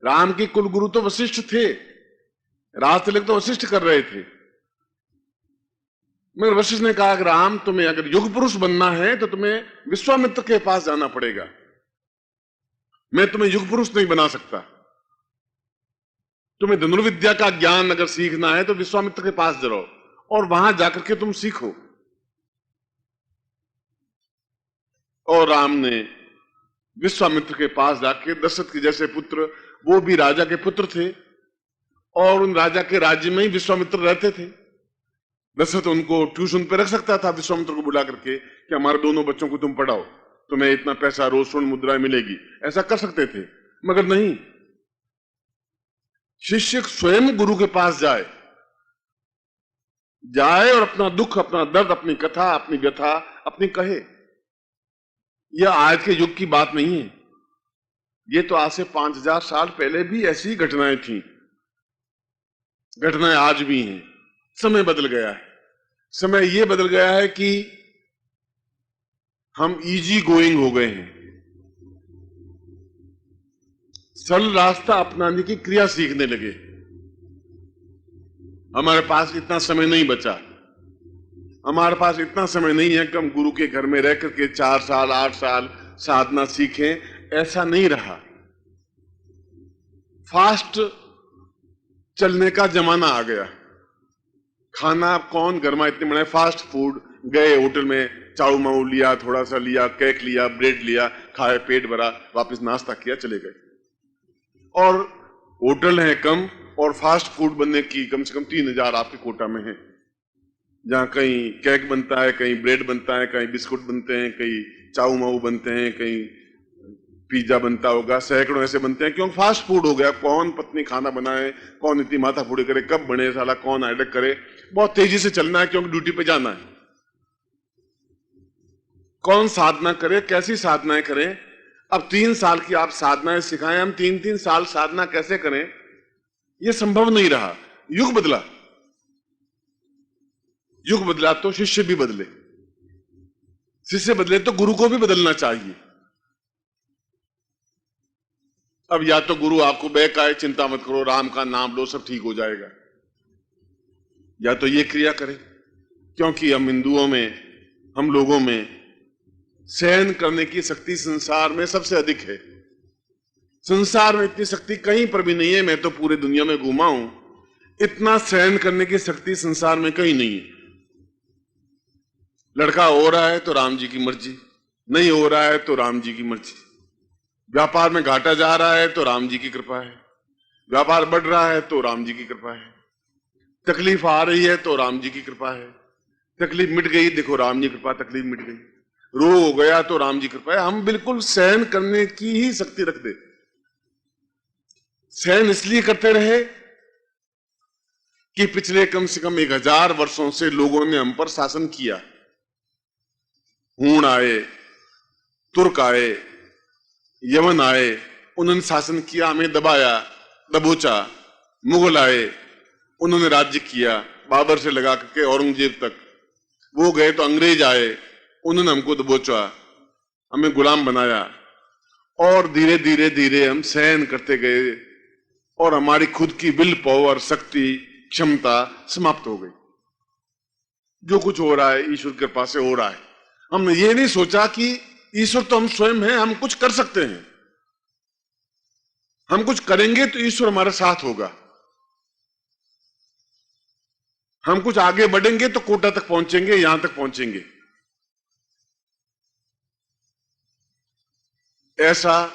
राम के कुल गुरु तो वशिष्ठ थे, राज तिलक तो वशिष्ठ कर रहे थे। मगर वशिष्ठ ने कहा कि राम, तुम्हें अगर युग पुरुष बनना है तो तुम्हें विश्वामित्र के पास जाना पड़ेगा, मैं तुम्हें युग पुरुष नहीं बना सकता। तुम्हें धनुर्विद्या का ज्ञान अगर सीखना है तो विश्वामित्र के पास जाओ और वहां जाकर के तुम सीखो। और राम ने विश्वामित्र के पास जाके, दशरथ के जैसे पुत्र, वो भी राजा के पुत्र थे और उन राजा के राज्य में ही विश्वामित्र रहते थे। दशरथ उनको ट्यूशन पे रख सकता था विश्वामित्र को बुला करके कि हमारे दोनों बच्चों को तुम पढ़ाओ, तुम्हें इतना पैसा रोज स्वर्ण मुद्रा मिलेगी, ऐसा कर सकते थे। मगर नहीं, शिष्य स्वयं गुरु के पास जाए और अपना दुख, अपना दर्द, अपनी कथा, अपनी व्यथा अपनी कहे। यह आज के युग की बात नहीं है, ये तो आज से 5000 साल पहले भी ऐसी घटनाएं थी, घटनाएं आज भी हैं। समय बदल गया है। समय ये बदल गया है कि हम इजी गोइंग हो गए हैं, सरल रास्ता अपनाने की क्रिया सीखने लगे। हमारे पास इतना समय नहीं बचा, हमारे पास इतना समय नहीं है कि हम गुरु के घर में रह करके 4 साल 8 साल साधना सीखें, ऐसा नहीं रहा। फास्ट चलने का जमाना आ गया। खाना कौन घर में इतने बनाए, फास्ट फूड, गए होटल में चाऊ माऊ लिया, थोड़ा सा लिया, केक लिया, ब्रेड लिया, खाए, पेट भरा, वापस नाश्ता किया, चले गए। और होटल है कम और फास्ट फूड बनने की कम से कम 3000 आपके कोटा में है, जहां कहीं केक बनता है, कहीं ब्रेड बनता है, कहीं बिस्कुट बनते हैं, कहीं चाऊ माऊ बनते हैं, कहीं पिज्जा बनता होगा, सैकड़ों ऐसे बनते हैं। क्योंकि फास्ट फूड हो गया। कौन पत्नी खाना बनाए, कौन इतनी माथा फोड़ी करे, कब बने साला, कौन आइडक करे, बहुत तेजी से चलना है क्योंकि ड्यूटी पे जाना है। कौन साधना करे, कैसी साधनाएं करें। अब 3 साल की आप साधनाएं सिखाएं, हम 3-3 साल साधना कैसे करें, यह संभव नहीं रहा। युग बदला, युग बदला तो शिष्य भी बदले, शिष्य बदले तो गुरु को भी बदलना चाहिए। अब या तो गुरु आपको बहकाए, चिंता मत करो, राम का नाम लो, सब ठीक हो जाएगा, या तो ये क्रिया करें। क्योंकि हम हिंदुओं में, हम लोगों में सहन करने की शक्ति संसार में सबसे अधिक है। संसार में इतनी शक्ति कहीं पर भी नहीं है, मैं तो पूरे दुनिया में घूमा हूं, इतना सहन करने की शक्ति संसार में कहीं नहीं है। लड़का हो रहा है तो राम जी की मर्जी, नहीं हो रहा है तो राम जी की मर्जी। व्यापार में घाटा जा रहा है तो राम जी की कृपा है, व्यापार बढ़ रहा है तो राम जी की कृपा है, तकलीफ आ रही है तो राम जी की कृपा है, तकलीफ मिट गई, देखो राम जी की कृपा, तकलीफ मिट गई, रोग हो गया तो राम जी की कृपा है। हम बिल्कुल सहन करने की ही शक्ति रखते। सहन इसलिए करते रहे कि पिछले कम से कम 1000 वर्षों से लोगों ने हम पर शासन किया। हूण आए, तुर्क आए, यमन आए, उन्होंने शासन किया, हमें दबाया, दबोचा। मुगल आए, उन्होंने राज्य किया, बाबर से लगा करके औरंगजेब तक। वो गए तो अंग्रेज आए, उन्होंने हमको दबोचा, हमें गुलाम बनाया। और धीरे धीरे धीरे हम सहन करते गए और हमारी खुद की विल पावर, शक्ति, क्षमता समाप्त हो गई। जो कुछ हो रहा है ईश्वर की कृपा से हो रहा है। हमने ये नहीं सोचा कि ईश्वर तो हम स्वयं हैं, हम कुछ कर सकते हैं, हम कुछ करेंगे तो ईश्वर हमारे साथ होगा, हम कुछ आगे बढ़ेंगे तो कोटा तक पहुंचेंगे, यहां तक पहुंचेंगे। ऐसा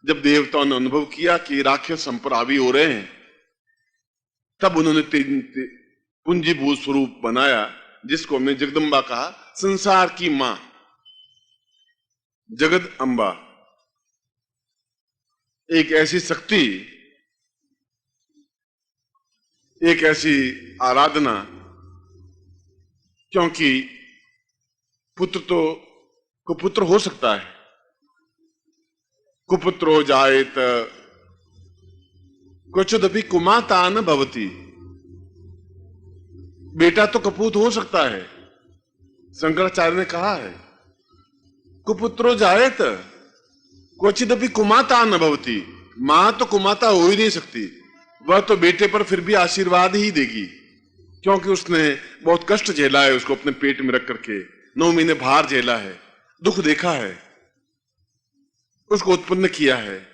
जब देवताओं ने अनुभव किया कि राक्षस हम पर हावी हो रहे हैं, तब उन्होंने पुंजीभूत स्वरूप बनाया, जिसको हमने जगदम्बा कहा, संसार की मां, जगद अंबा। एक ऐसी शक्ति, एक ऐसी आराधना, क्योंकि पुत्र तो कुपुत्र हो सकता है, कुपुत्रो जायेत क्वचिदपि कुमाता न भवति। बेटा तो कपूत हो सकता है, शंकराचार्य ने कहा है, कुपुत्रो जायेत क्वचिदपि कुमाता न भवति। मां तो कुमाता हो ही नहीं सकती, वह तो बेटे पर फिर भी आशीर्वाद ही देगी, क्योंकि उसने बहुत कष्ट झेला है, उसको अपने पेट में रख करके 9 महीने भार झेला है, दुख देखा है, उसको उत्पन्न किया है,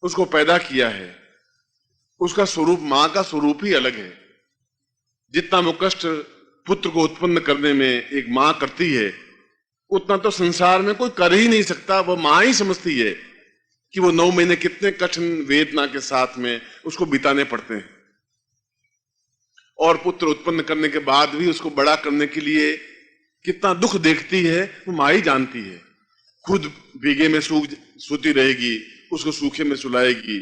उसको पैदा किया है। उसका स्वरूप, मां का स्वरूप ही अलग है। जितना वो कष्ट पुत्र को उत्पन्न करने में एक मां करती है, उतना तो संसार में कोई कर ही नहीं सकता। वो मां ही समझती है कि वो 9 महीने कितने कठिन वेदना के साथ में उसको बिताने पड़ते हैं, और पुत्र उत्पन्न करने के बाद भी उसको बड़ा करने के लिए कितना दुख देखती है, वो मां ही जानती है। खुद भीगे में सोती रहेगी, उसको सूखे में सुलाएगी।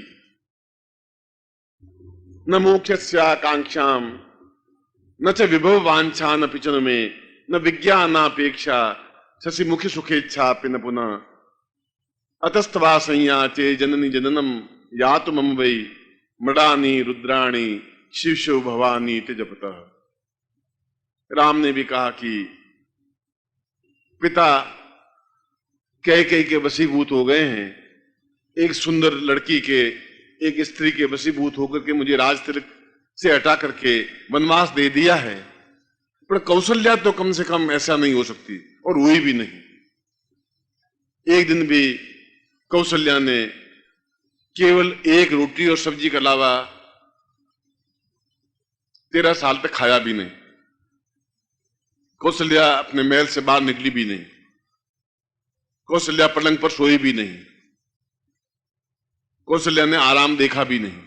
न मोक्षस्याकांक्षाम न च विभव वांछा न पिचन में न विज्ञानापेक्षा शशि मुखी सुखेच्छा न पुनः अतस्तवा संयाचे जननी जननम यातु मम वै मृडानी रुद्राणी शिव भवानी ते जपतः। राम ने भी कहा कि पिता कैकेयी के वशीभूत हो गए हैं, एक सुंदर लड़की के, एक स्त्री के वशीभूत होकर के मुझे राज तिलक से हटा करके वनवास दे दिया है, पर कौशल्या तो कम से कम ऐसा नहीं हो सकती, और हुई भी नहीं। एक दिन भी कौशल्या ने केवल एक रोटी और सब्जी के अलावा 13 साल तक खाया भी नहीं। कौशल्या अपने महल से बाहर निकली भी नहीं, कौशल्या पलंग पर सोई भी नहीं, कौशल्या ने आराम देखा भी नहीं।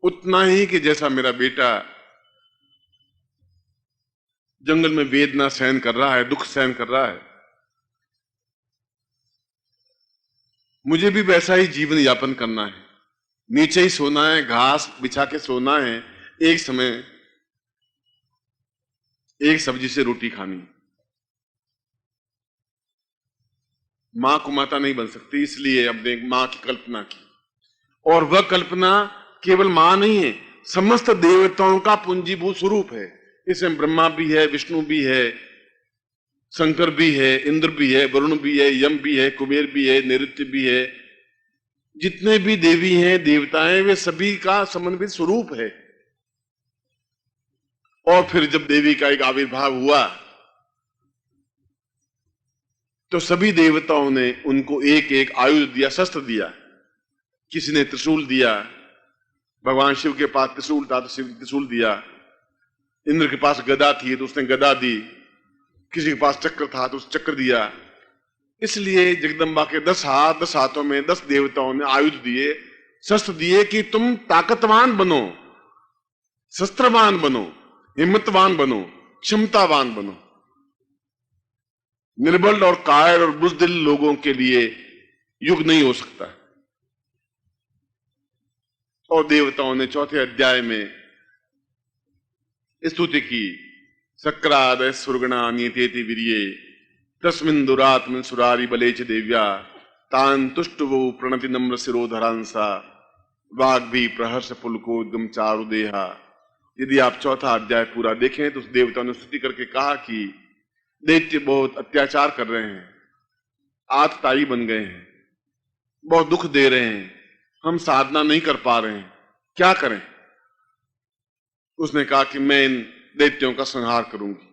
उतना ही कि जैसा मेरा बेटा जंगल में वेदना सहन कर रहा है, दुख सहन कर रहा है, मुझे भी वैसा ही जीवन यापन करना है। नीचे ही सोना है, घास बिछा के सोना है, एक समय एक सब्जी से रोटी खानी। मां को माता नहीं बन सकती, इसलिए अपने मां की कल्पना की, और वह कल्पना केवल मां नहीं है, समस्त देवताओं का पूंजीभूत स्वरूप है। इसमें ब्रह्मा भी है, विष्णु भी है, शंकर भी है, इंद्र भी है, वरुण भी है, यम भी है, कुबेर भी है, नैऋत्य भी है। जितने भी देवी हैं, देवताएं, वे सभी का समन्वित स्वरूप है। और फिर जब देवी का एक आविर्भाव हुआ तो सभी देवताओं ने उनको एक एक आयुध दिया, शस्त्र दिया। किसी ने त्रिशूल दिया, भगवान शिव के पास त्रिशूल था तो शिव त्रिशूल दिया, इंद्र के पास गदा थी तो उसने गदा दी, किसी के पास चक्र था तो उस चक्र दिया। इसलिए जगदम्बा के 10 हाथ, 10 हाथों में 10 देवताओं ने आयुध दिए, शस्त्र दिए कि तुम ताकतवान बनो, शस्त्रवान बनो, हिम्मतवान बनो, क्षमतावान बनो। निर्बल और कायर और बुजदिल लोगों के लिए युग नहीं हो सकता। और देवताओं ने 4थे अध्याय में स्तुति की, सक्रादय सुरगणा नीतेति वीर्ये तस्मिन् दुरात्मन् सुरारि बले च देव्या तान् तुष्टवो प्रणति नम्र शिरोधरांसा वाग्भी प्रहर्ष पुलकोद्गम चारुदेहा। यदि आप 4था अध्याय पूरा देखें तो उस देवताओं ने स्तुति करके कहा कि दैत्य बहुत अत्याचार कर रहे हैं, आतताई बन गए हैं, बहुत दुख दे रहे हैं, हम साधना नहीं कर पा रहे हैं, क्या करें। उसने कहा कि मैं इन दैत्यों का संहार करूंगी,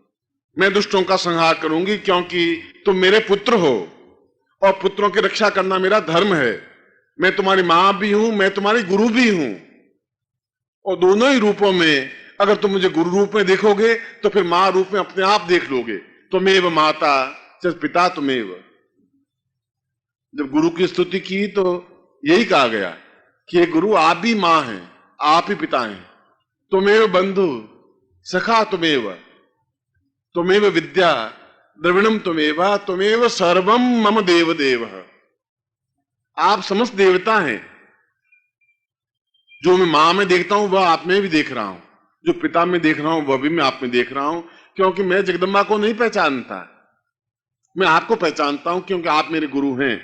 मैं दुष्टों का संहार करूंगी, क्योंकि तुम मेरे पुत्र हो और पुत्रों की रक्षा करना मेरा धर्म है। मैं तुम्हारी मां भी हूं, मैं तुम्हारी गुरु भी हूं, और दोनों ही रूपों में अगर तुम मुझे गुरु रूप में देखोगे तो फिर मां रूप में अपने आप देख लोगे। तुमेव माता च पिता तुमेव। जब गुरु की स्तुति की तो यही कहा गया कि ये गुरु आप भी मां हैं, आप ही पिता हैं। तुमेव बंधु सखा तुमेव, तुमेव विद्या द्रविणम तुमेव, तुमेव सर्वम मम देव देव। आप समस्त देवता हैं। जो मैं मां में देखता हूं वह आप में भी देख रहा हूं, जो पिता में देख रहा हूं वह भी मैं आप में देख रहा हूं, क्योंकि मैं जगदम्बा को नहीं पहचानता, मैं आपको पहचानता हूं क्योंकि आप मेरे गुरु हैं।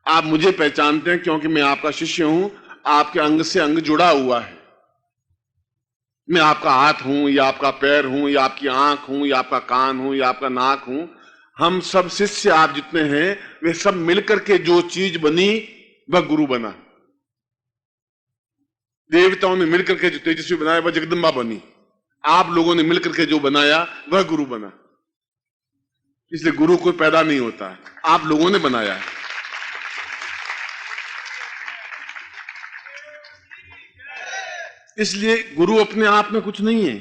आप मुझे पहचानते हैं क्योंकि मैं आपका शिष्य हूं, आपके अंग से अंग जुड़ा हुआ है। मैं आपका हाथ हूं या आपका पैर हूं या आपकी आंख हूं या आपका कान हूं या आपका नाक हूं। हम सब शिष्य आप जितने हैं वे सब मिलकर के जो चीज बनी वह गुरु बना। देवताओं ने मिलकर के जो तेजस्वी बनाया वह जगदम्बा बनी, आप लोगों ने मिलकर के जो बनाया वह गुरु बना। इसलिए गुरु कोई पैदा नहीं होता है, आप लोगों ने बनाया है। इसलिए गुरु अपने आप में कुछ नहीं है।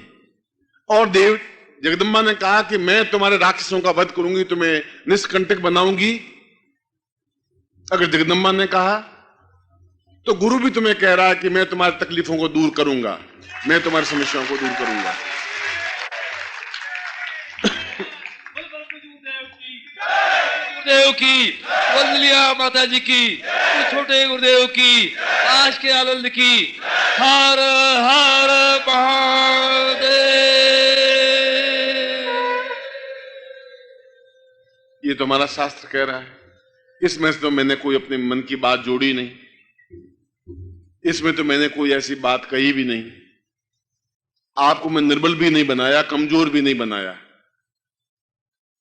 और देव जगदम्बा ने कहा कि मैं तुम्हारे राक्षसों का वध करूंगी, तुम्हें निष्कंटक बनाऊंगी। अगर जगदम्बा ने कहा तो गुरु भी तुम्हें कह रहा है कि मैं तुम्हारी तकलीफों को दूर करूंगा, मैं तुम्हारी समस्याओं को दूर करूंगा। गुरुदेव की, वंदलिया माता जी की, छोटे गुरुदेव की, आज के आनंद की। हर हर महादेव। ये तो हमारा शास्त्र कह रहा है। इसमें तो मैंने कोई अपने मन की बात जोड़ी नहीं, इसमें तो मैंने कोई ऐसी बात कही भी नहीं। आपको मैं निर्बल भी नहीं बनाया, कमजोर भी नहीं बनाया।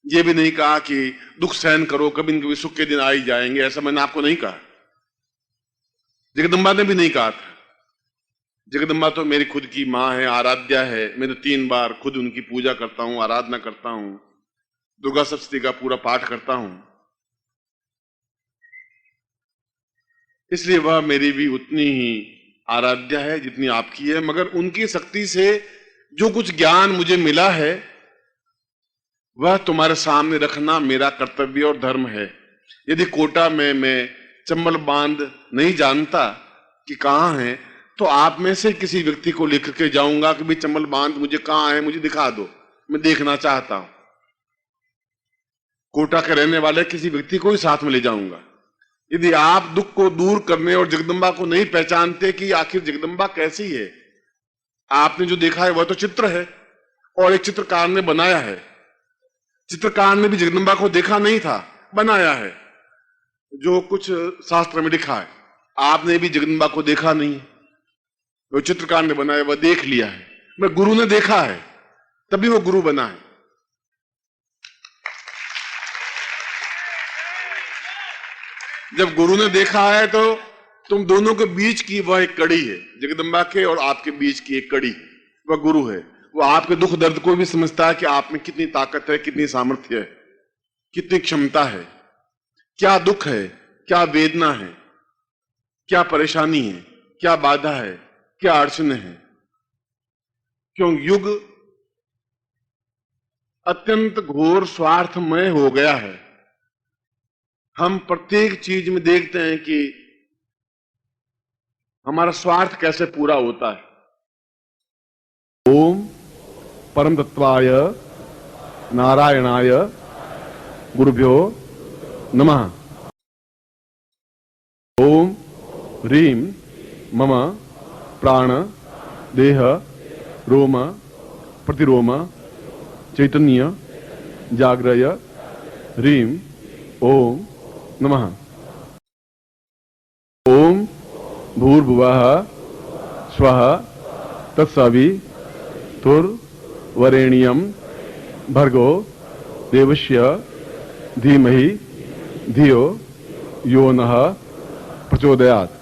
ये भी नहीं कहा कि दुख सहन करो, कभी न कभी सुख के दिन आ ही जाएंगे, ऐसा मैंने आपको नहीं कहा। जगदम्बा ने भी नहीं कहा था। जगदम्बा तो मेरी खुद की मां है, आराध्या है। मैं तो 3 बार खुद उनकी पूजा करता हूं, आराधना करता हूं, दुर्गा सप्तशती का पूरा पाठ करता हूं। इसलिए वह मेरी भी उतनी ही आराध्या है जितनी आपकी है। मगर उनकी शक्ति से जो कुछ ज्ञान मुझे मिला है वह तुम्हारे सामने रखना मेरा कर्तव्य और धर्म है। यदि कोटा में मैं चंबल बांध नहीं जानता कि कहां है, तो आप में से किसी व्यक्ति को लिख के जाऊंगा कि भाई चंबल बांध मुझे कहां है, मुझे दिखा दो, मैं देखना चाहता हूं। कोटा के रहने वाले किसी व्यक्ति को ही साथ में ले जाऊंगा। यदि आप दुख को दूर करने और जगदम्बा को नहीं पहचानते कि आखिर जगदम्बा कैसी है, आपने जो देखा है वह तो चित्र है और एक चित्रकार ने बनाया है। चित्रकार ने भी जगदम्बा को देखा नहीं था, बनाया है। जो कुछ शास्त्र में लिखा है, आपने भी जगदम्बा को देखा नहीं है, वो चित्रकार ने बनाया, वह देख लिया है। मैं गुरु ने देखा है, तभी वो गुरु बना है। जब गुरु ने देखा है तो तुम दोनों के बीच की वह एक कड़ी है, जगदम्बा के और आपके बीच की एक कड़ी, वह गुरु है। वो आपके दुख दर्द को भी समझता है कि आप में कितनी ताकत है, कितनी सामर्थ्य है, कितनी क्षमता है, क्या दुख है, क्या वेदना है, क्या परेशानी है, क्या बाधा है, क्या अड़चन है। क्यों युग अत्यंत घोर स्वार्थमय हो गया है। हम प्रत्येक चीज में देखते हैं कि हमारा स्वार्थ कैसे पूरा होता है। ओम परम तत्वाय नारायणाय गुरुभ्यो नमः। ओम ह्रीं मम प्राण देह रोम प्रतिरोम चैतन्य जाग्रय ह्रीं ओम नमः। ओम भूर्भुवः स्वः तत्सवितुर्वरेण्यं भर्गो देवस्य धीमहि धियो यो नः प्रचोदयात्।